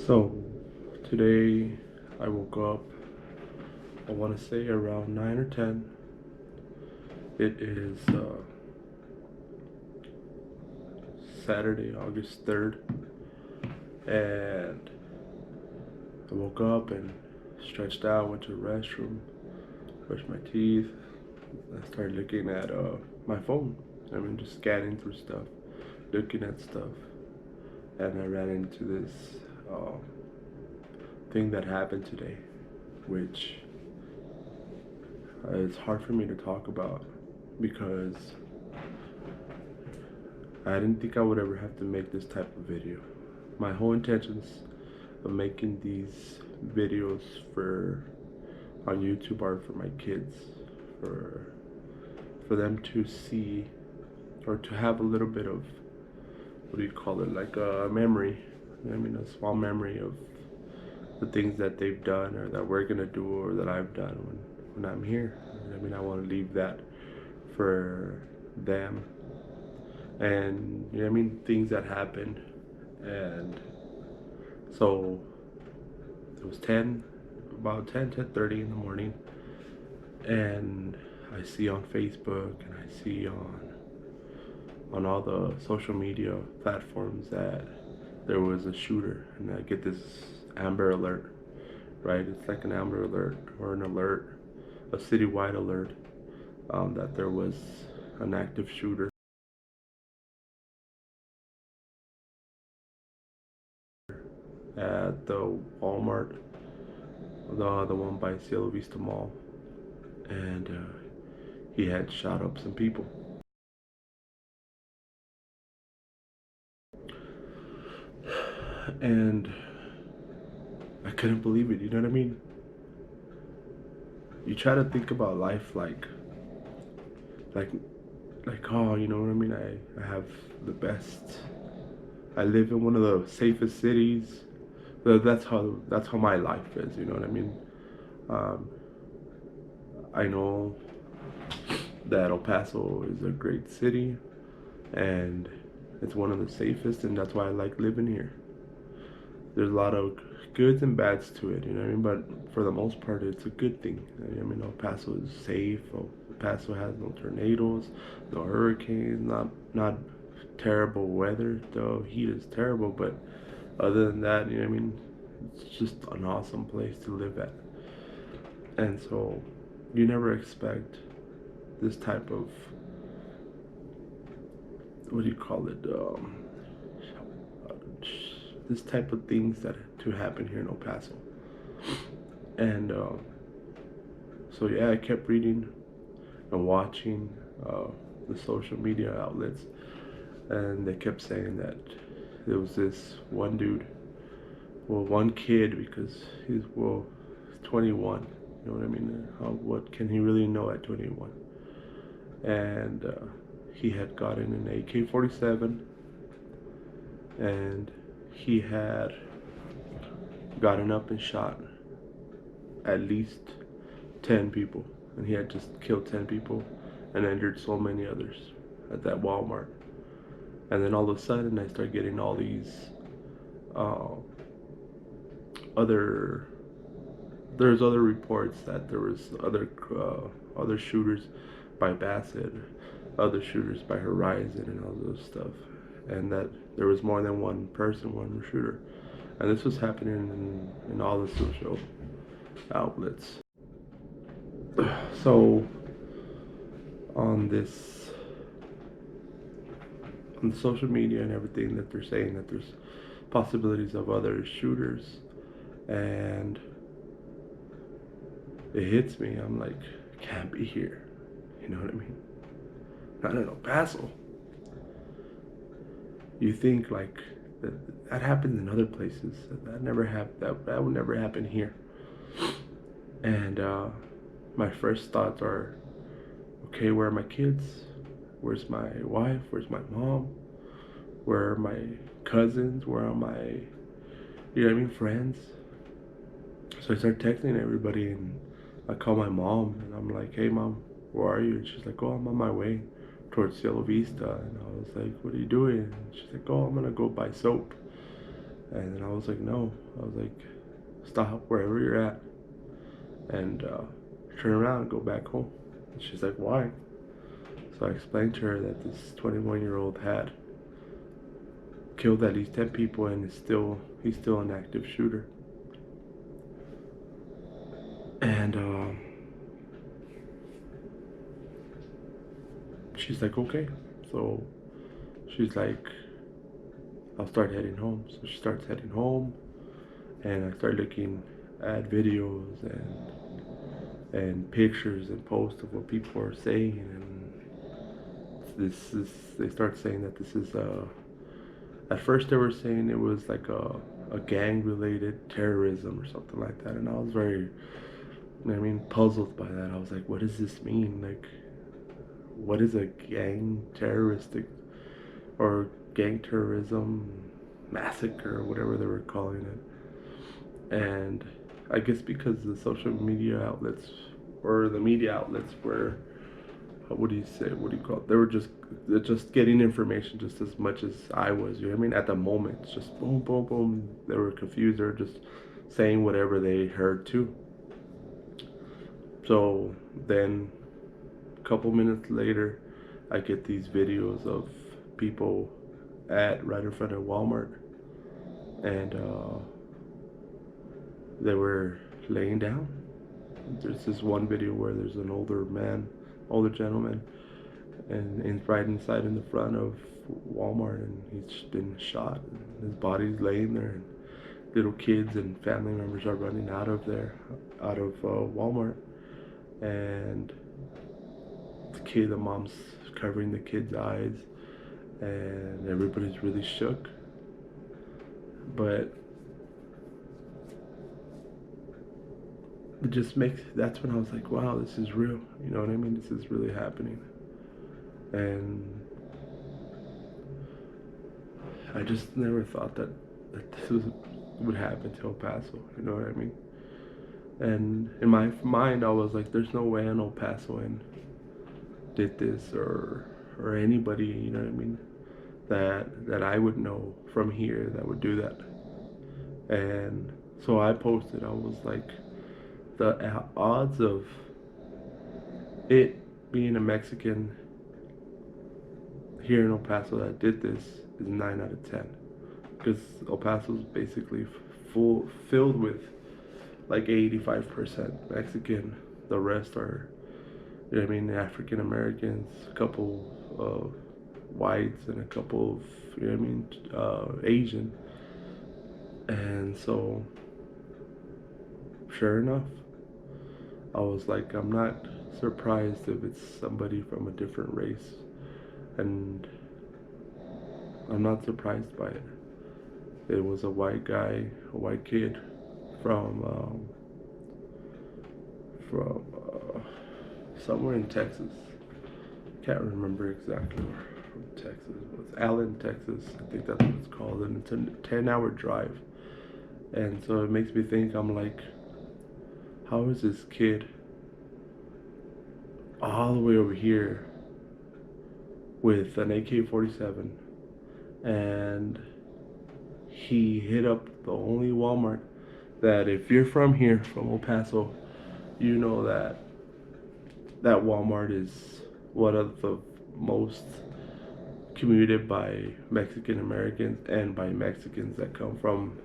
So today I woke up, I want to say around 9 or 10. It is Saturday, August 3rd, and I woke up and stretched out, went to the restroom, brushed my teeth. I started looking at my phone. Just scanning through stuff, looking at stuff, and I ran into this uh, thing that happened today, which it's hard for me to talk about because I didn't think I would ever have to make this type of video. My whole intentions of making these videos for on YouTube are for my kids, for them to see or to have a little bit of, what do you call it, like a memory. A small memory of the things that they've done or that we're gonna do or that I've done when I'm here. I want to leave that for them, and things that happened. And so it was about 10:30 in the morning, and I see on Facebook and I see on all the social media platforms that there was a shooter, and I get this Amber Alert, right? It's like an Amber Alert or an alert, a citywide alert, that there was an active shooter at the Wal Mart, the one by Cielo Vista Mall, and he had shot up some people. And I couldn't believe it, you know what I mean? You try to think about life like oh, you know what I mean? I have the best. I live in one of the safest cities. That's how my life is, you know what I mean? Um, I know that El Paso is a great city and it's one of the safest, and that's why I like living here. There's a lot of goods and bads to it, you know what I mean? But for the most part, it's a good thing. El Paso is safe. El Paso has no tornadoes, no hurricanes, not terrible weather. The heat is terrible, but other than that, it's just an awesome place to live at. And so you never expect this type of, what do you call it, this type of things that to happen here in El Paso. And so yeah, I kept reading and watching the social media outlets, and they kept saying that there was this one dude, well, one kid, because he's 21. You know what I mean? What can he really know at 21? And he had gotten an AK-47, and he had gotten up and shot at least 10 people, and he had just killed 10 people and injured so many others at that Walmart. And then all of a sudden I start getting all these other there's other reports that there was other shooters by Bassett, other shooters by Horizon, and all those stuff, and that there was more than one person, one shooter. And this was happening in all the social outlets. So on this, on the social media and everything, that they're saying that there's possibilities of other shooters, and it hits me. I'm like, can't be here. You know what I mean? Not in El Paso. You think like that happens in other places. That would never happen here. And my first thoughts are, okay, where are my kids? Where's my wife? Where's my mom? Where are my cousins? Where are my, friends? So I start texting everybody, and I call my mom, and I'm like, hey mom, where are you? And she's like, oh, I'm on my way towards Cielo Vista. And I was like, what are you doing? And she's like, oh, I'm gonna go buy soap. And then I was like, no. I was like, stop wherever you're at and turn around and go back home. And she's like, why? So I explained to her that this 21-year-old had killed at least 10 people and he's still an active shooter. And she's like, okay. So she's like, I'll start heading home. So she starts heading home, and I start looking at videos and pictures and posts of what people are saying, and this is they start saying that this is at first they were saying it was like a gang related terrorism or something like that, and I was very, I mean, puzzled by that. I was like, what does this mean? Like, what is a gang terroristic or gang terrorism massacre or whatever they were calling it? And I guess because the social media outlets or the media outlets were, what do you say? What do you call it? They're just getting information just as much as I was. You know what I mean? At the moment, it's just boom, boom, boom. They were confused. They were just saying whatever they heard too. So then, a couple minutes later, I get these videos of people at right in front of Walmart, and they were laying down. There's this one video where there's an older gentleman, and right inside in the front of Walmart, and he's been shot. And his body's laying there, and little kids and family members are running out of Walmart, and the mom's covering the kid's eyes, and everybody's really shook. But it just that's when I was like, wow, this is real. You know what I mean? This is really happening. And I just never thought that would happen to El Paso. You know what I mean? And in my mind, I was like, there's no way an El Pasoan did this, or anybody, you know what I mean, that I would know from here that would do that. And so I posted, I was like, the odds of it being a Mexican here in El Paso that did this is 9 out of 10, because El Paso is basically filled with like 85% Mexican. The rest are, you know what I mean, African Americans, a couple of whites, and a couple of, you know what I mean, Asian. And so, sure enough, I was like, I'm not surprised if it's somebody from a different race, and I'm not surprised by it. It was a white guy, a white kid from somewhere in Texas. Can't remember exactly where from Texas. It was Allen, Texas. I think that's what it's called, and it's a 10-hour drive. And so it makes me think, I'm like, how is this kid all the way over here with an AK-47, and he hit up the only Walmart that, if you're from here, from El Paso, you know that Walmart is one of the most commuted by Mexican Americans and by Mexicans that come from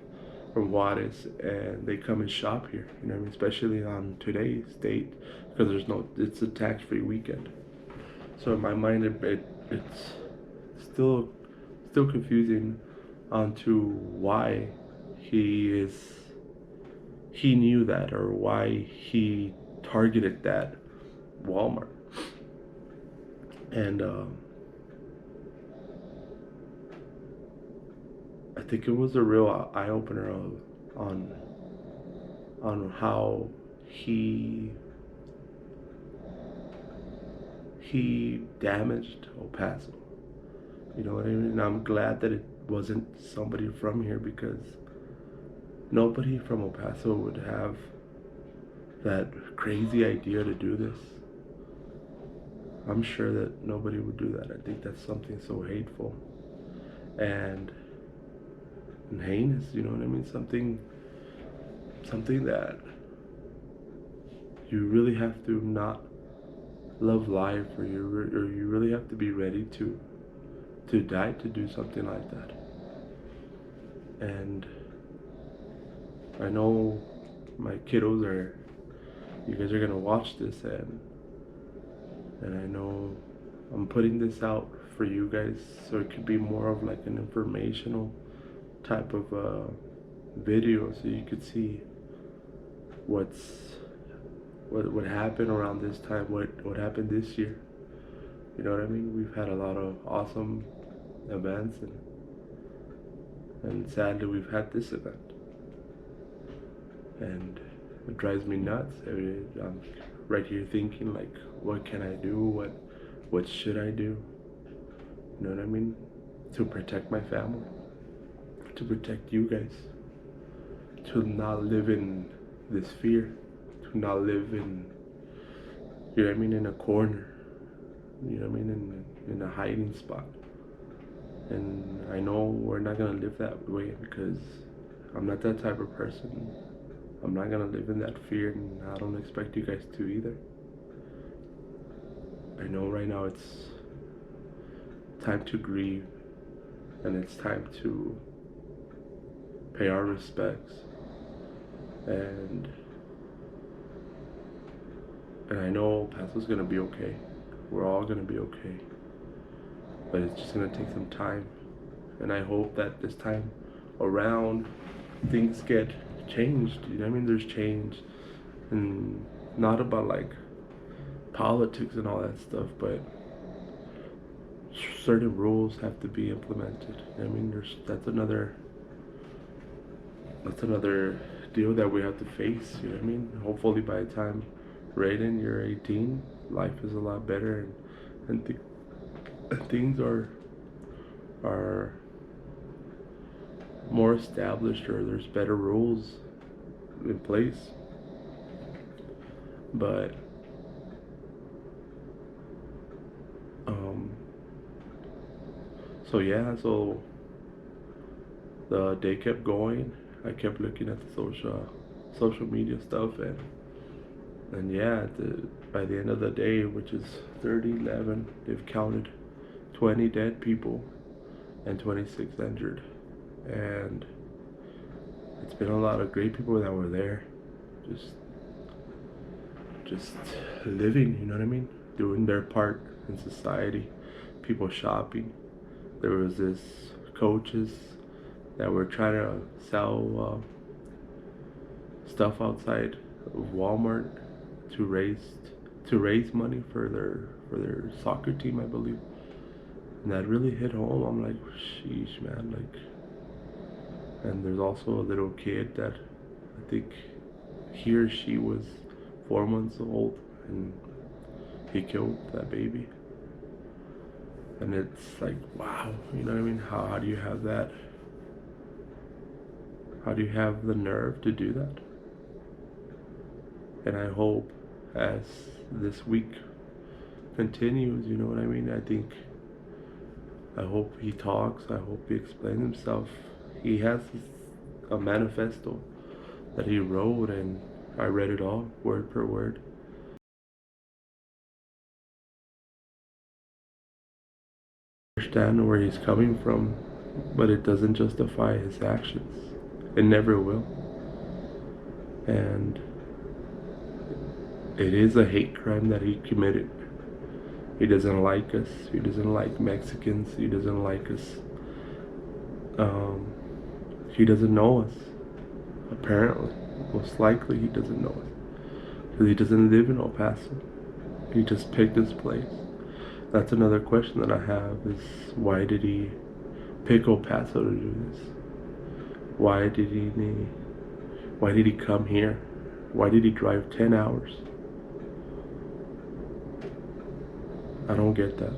Juarez, and they come and shop here. You know what I mean? Especially on today's date, because it's a tax-free weekend. So in my mind, it's still confusing onto why he knew that, or why he targeted that Walmart. And I think it was a real eye opener on how he damaged El Paso. You know what I mean? And I'm glad that it wasn't somebody from here, because nobody from El Paso would have that crazy idea to do this. I'm sure that nobody would do that. I think that's something so hateful. And and heinous, you know what I mean? Something that you really have to not love life, or you really have to be ready to die to do something like that. And I know my kiddos are, you guys are gonna watch this, and I know I'm putting this out for you guys so it could be more of like an informational type of video, so you could see what's what happened around this time, what happened this year. You know what I mean? We've had a lot of awesome events, and sadly we've had this event, and it drives me nuts. I'm right here thinking like, what can I do? What should I do? You know what I mean? To protect my family, to protect you guys, to not live in this fear, to not live in, you know what I mean, in a corner, you know what I mean, in a hiding spot. And I know we're not gonna live that way, because I'm not that type of person. I'm not gonna live in that fear, and I don't expect you guys to either. I know right now it's time to grieve, and it's time to pay our respects, and I know Paso's gonna be okay. We're all gonna be okay, but it's just gonna take some time, and I hope that this time around things get changed. You know what I mean? There's change, and not about like politics and all that stuff, but certain rules have to be implemented. I mean, that's another deal that we have to face. You know what I mean? Hopefully by the time Raiden, you're 18, life is a lot better, and things are more established, or there's better rules in place. But so yeah, so the day kept going. I kept looking at the social media stuff, and yeah, by the end of the day, which is 30/11, they've counted 20 dead people and 26 injured, and it's been a lot of great people that were there, just living, you know what I mean, doing their part in society. People shopping. There was this coaches that were trying to sell stuff outside of Wal Mart to raise money for their soccer team, I believe. And that really hit home. I'm like, sheesh, man. Like, and there's also a little kid that I think he or she was 4 months old, and he killed that baby. And it's like, wow, you know what I mean? How do you have that? How do you have the nerve to do that? And I hope as this week continues, you know what I mean? I hope he talks. I hope he explains himself. He has a manifesto that he wrote, and I read it all, word per word. I understand where he's coming from, but it doesn't justify his actions. It never will. And it is a hate crime that he committed. He doesn't like us. He doesn't like Mexicans. He doesn't like us. He doesn't know us. Apparently, most likely he doesn't know us, because he doesn't live in El Paso. He just picked his place. That's another question that I have: is why did he pick El Paso to do this? Why did he come here? Why did he drive 10 hours? I don't get that.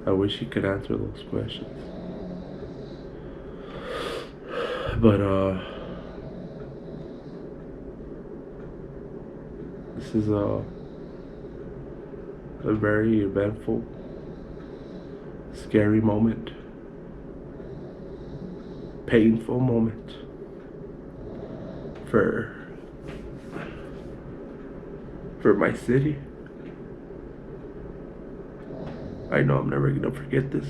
I wish he could answer those questions. But this is a very eventful, scary moment. painful moment for my city. I know I'm never gonna forget this,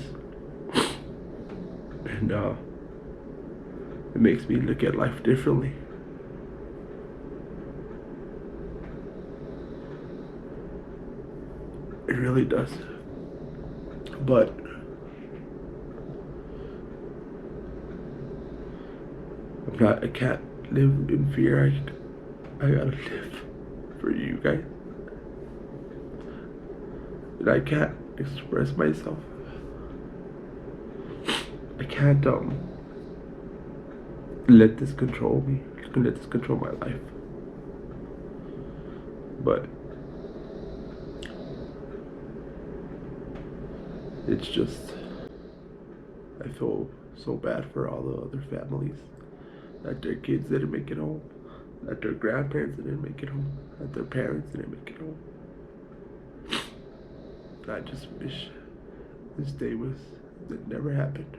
and it makes me look at life differently. It really does. But I can't live in fear. I gotta live for you guys. And I can't express myself. I can't let this control me. I can let this control my life. But it's just, I feel so bad for all the other families that their kids didn't make it home, that their grandparents didn't make it home, that their parents didn't make it home. I just wish this day that never happened.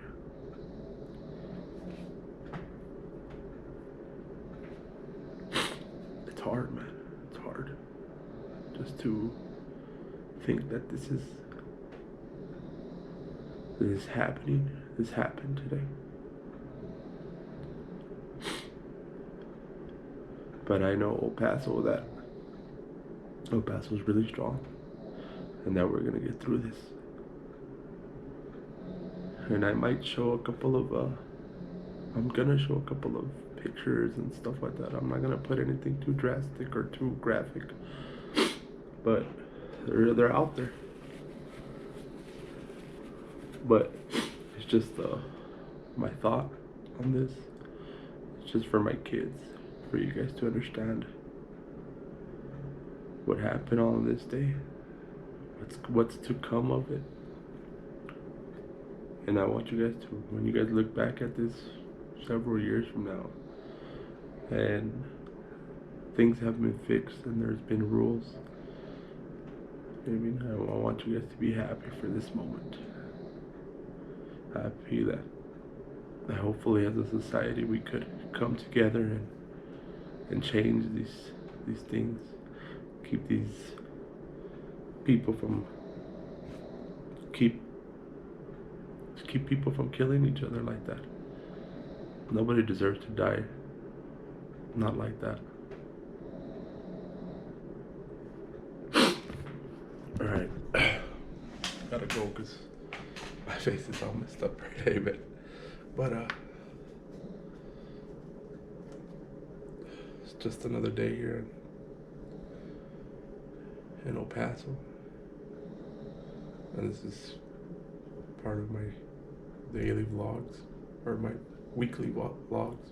It's hard, man. It's hard just to think that this is happening. This happened today. But I know El Paso is really strong, and that we're gonna get through this. And I might show a couple of I'm gonna show a couple of pictures and stuff like that. I'm not gonna put anything too drastic or too graphic, but they're out there. But it's just my thought on this. It's just for my kids, for you guys to understand what happened on this day, what's to come of it. And I want you guys to, when you guys look back at this several years from now, and things have been fixed and there's been rules, I mean, I want you guys to be happy for this moment. Happy that hopefully as a society we could come together and change these things, keep these people from keep people from killing each other like that. Nobody deserves to die not like that. Alright, gotta go because my face is all messed up right now, but it's just another day here in El Paso, and this is part of my daily vlogs, or my weekly vlogs.